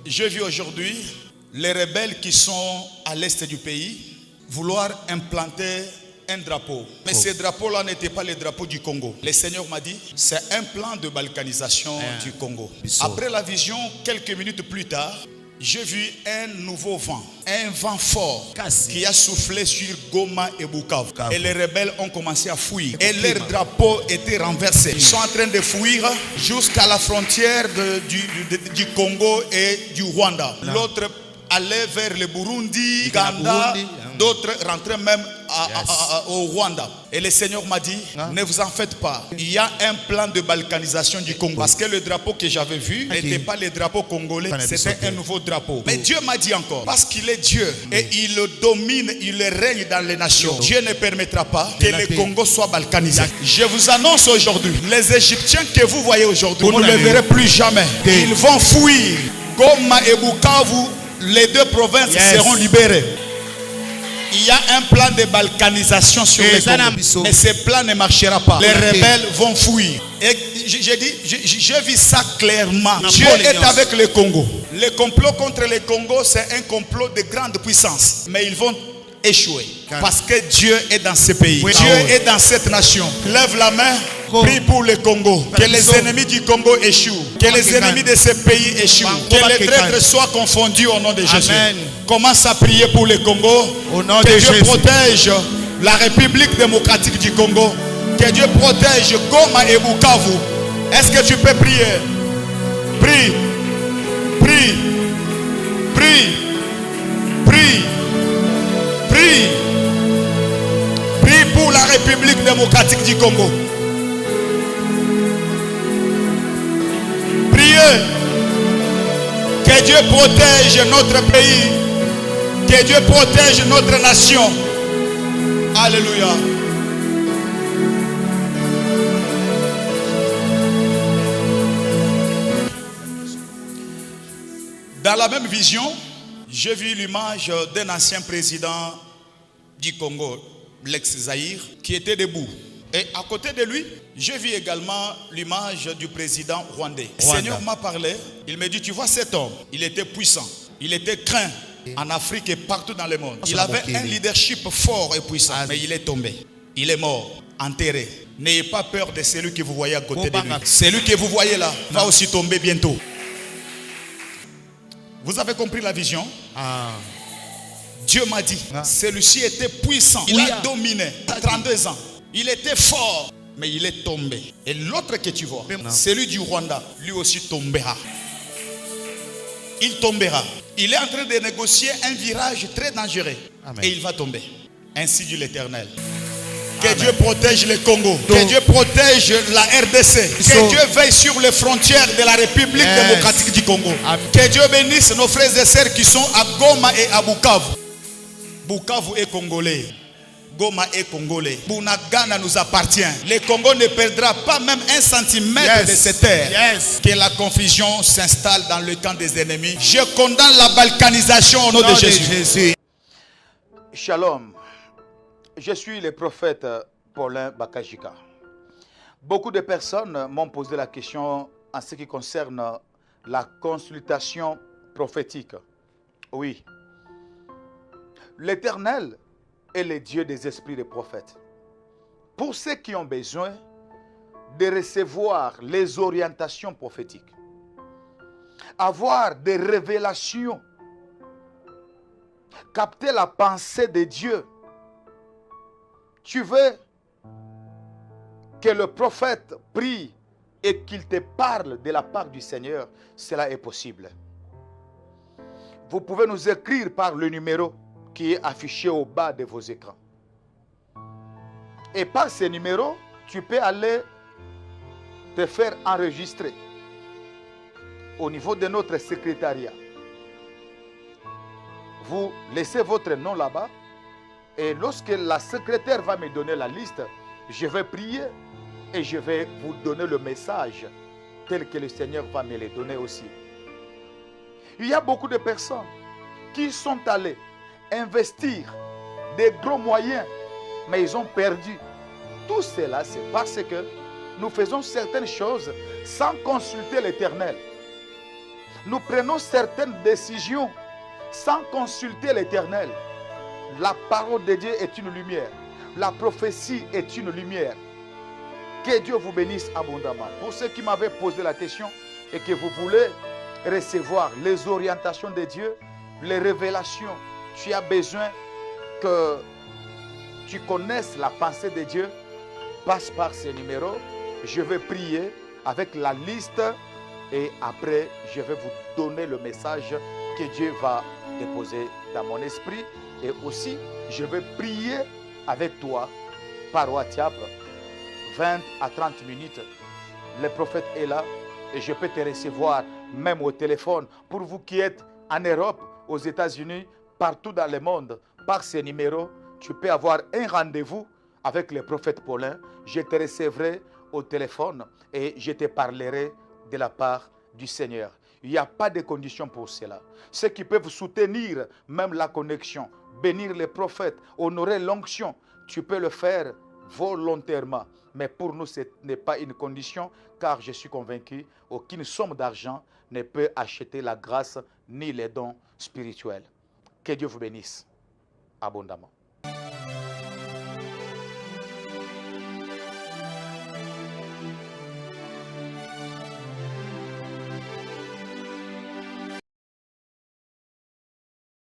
Je vis aujourd'hui les rebelles qui sont à l'est du pays vouloir implanter un drapeau. Mais ce drapeau-là n'était pas le drapeau du Congo. Le Seigneur m'a dit, c'est un plan de balkanisation du Congo. Après la vision, quelques minutes plus tard, j'ai vu un nouveau vent, un vent fort qui a soufflé sur Goma et Bukavu. Et les rebelles ont commencé à fuir. Et leur drapeau était renversé. Ils sont en train de fuir jusqu'à la frontière du Congo et du Rwanda. L'autre allait vers le Burundi, Uganda. D'autres rentraient même au Rwanda. Et le Seigneur m'a dit, ne vous en faites pas. Il y a un plan de balkanisation du Congo. Parce que le drapeau que j'avais vu n'était pas le drapeau congolais, c'était un nouveau drapeau. Mais Dieu m'a dit encore, parce qu'il est Dieu et il le domine, il le règne dans les nations. Dieu ne permettra pas que le Congo soit balkanisé. Je vous annonce aujourd'hui, les Égyptiens que vous voyez aujourd'hui, vous ne les verrez plus jamais. Ils vont fuir. Goma et Bukavu, les deux provinces seront libérées. Il y a un plan de balkanisation sur les Congo. Mais ce plan ne marchera pas. Les rebelles vont fuir. Et je vis ça clairement. Dieu est avec le Congo. Le complot contre le Congo, c'est un complot de grande puissance. Mais ils vont échouer. Parce que Dieu est dans ce pays. Dieu est dans cette nation. Lève la main. Prie pour le Congo. Que les ennemis du Congo échouent. Que les ennemis de ce pays échouent. Que les traîtres soient confondus au nom de Jésus. Commence à prier pour le Congo. Que Dieu protège la République démocratique du Congo. Que Dieu protège Goma et Bukavu. Est-ce que tu peux prier? Prie. Prie. Prie. Prie. Prie. Prie pour la République démocratique du Congo. Priez que Dieu protège notre pays, que Dieu protège notre nation. Alléluia. Dans la même vision, j'ai vu l'image d'un ancien président du Congo, l'ex-Zaïre, qui était debout. Et à côté de lui, j'ai vu également l'image du président rwandais. Le Seigneur m'a parlé, il me dit, tu vois cet homme, il était puissant, il était craint en Afrique et partout dans le monde. Il avait un leadership fort et puissant, mais il est tombé, il est mort, enterré. N'ayez pas peur de celui que vous voyez à côté de lui. Celui que vous voyez là va aussi tomber bientôt. Vous avez compris la vision? Dieu m'a dit, celui-ci était puissant, il a dominé à 32 ans. Il était fort, mais il est tombé. Et l'autre que tu vois, celui du Rwanda, lui aussi tombera. Il tombera. Il est en train de négocier un virage très dangereux. Et il va tomber. Ainsi dit l'Éternel. Que Dieu protège le Congo. Que Dieu protège la RDC. Que Dieu veille sur les frontières de la République démocratique du Congo. Que Dieu bénisse nos frères et sœurs qui sont à Goma et à Bukavu. Bukavu est congolais. Goma est congolais. Bunagana nous appartient. Le Congo ne perdra pas même un centimètre de cette terre. Que la confusion s'installe dans le camp des ennemis. Je condamne la balkanisation au nom de Jésus. Shalom. Je suis le prophète Paulin Bakajika. Beaucoup de personnes m'ont posé la question en ce qui concerne la consultation prophétique. Oui. L'Éternel est le Dieu des esprits des prophètes. Pour ceux qui ont besoin de recevoir les orientations prophétiques, avoir des révélations, capter la pensée de Dieu, tu veux que le prophète prie et qu'il te parle de la part du Seigneur, cela est possible. Vous pouvez nous écrire par le numéro qui est affiché au bas de vos écrans. Et par ce numéro, tu peux aller te faire enregistrer au niveau de notre secrétariat. Vous laissez votre nom là-bas et lorsque la secrétaire va me donner la liste, je vais prier et je vais vous donner le message tel que le Seigneur va me le donner aussi. Il y a beaucoup de personnes qui sont allées investir des gros moyens, mais ils ont perdu. Tout cela, c'est parce que nous faisons certaines choses sans consulter l'Éternel. nous prenons certaines décisions sans consulter l'Éternel. La parole de Dieu est une lumière. La prophétie est une lumière. Que Dieu vous bénisse abondamment. Pour ceux qui m'avaient posé la question et que vous voulez recevoir les orientations de Dieu, les révélations, tu as besoin que tu connaisses la pensée de Dieu, passe par ces numéros. Je vais prier avec la liste et après, je vais vous donner le message que Dieu va déposer dans mon esprit. Et aussi, je vais prier avec toi par WhatsApp 20 à 30 minutes. Le prophète est là et je peux te recevoir même au téléphone. Pour vous qui êtes en Europe, aux États-Unis, partout dans le monde, par ces numéros, tu peux avoir un rendez-vous avec le prophète Paulin. Je te recevrai au téléphone et je te parlerai de la part du Seigneur. Il n'y a pas de conditions pour cela. Ceux qui peuvent soutenir même la connexion, bénir les prophètes, honorer l'onction, tu peux le faire volontairement. Mais pour nous, ce n'est pas une condition, car je suis convaincu qu'aucune somme d'argent ne peut acheter la grâce ni les dons spirituels. Que Dieu vous bénisse abondamment.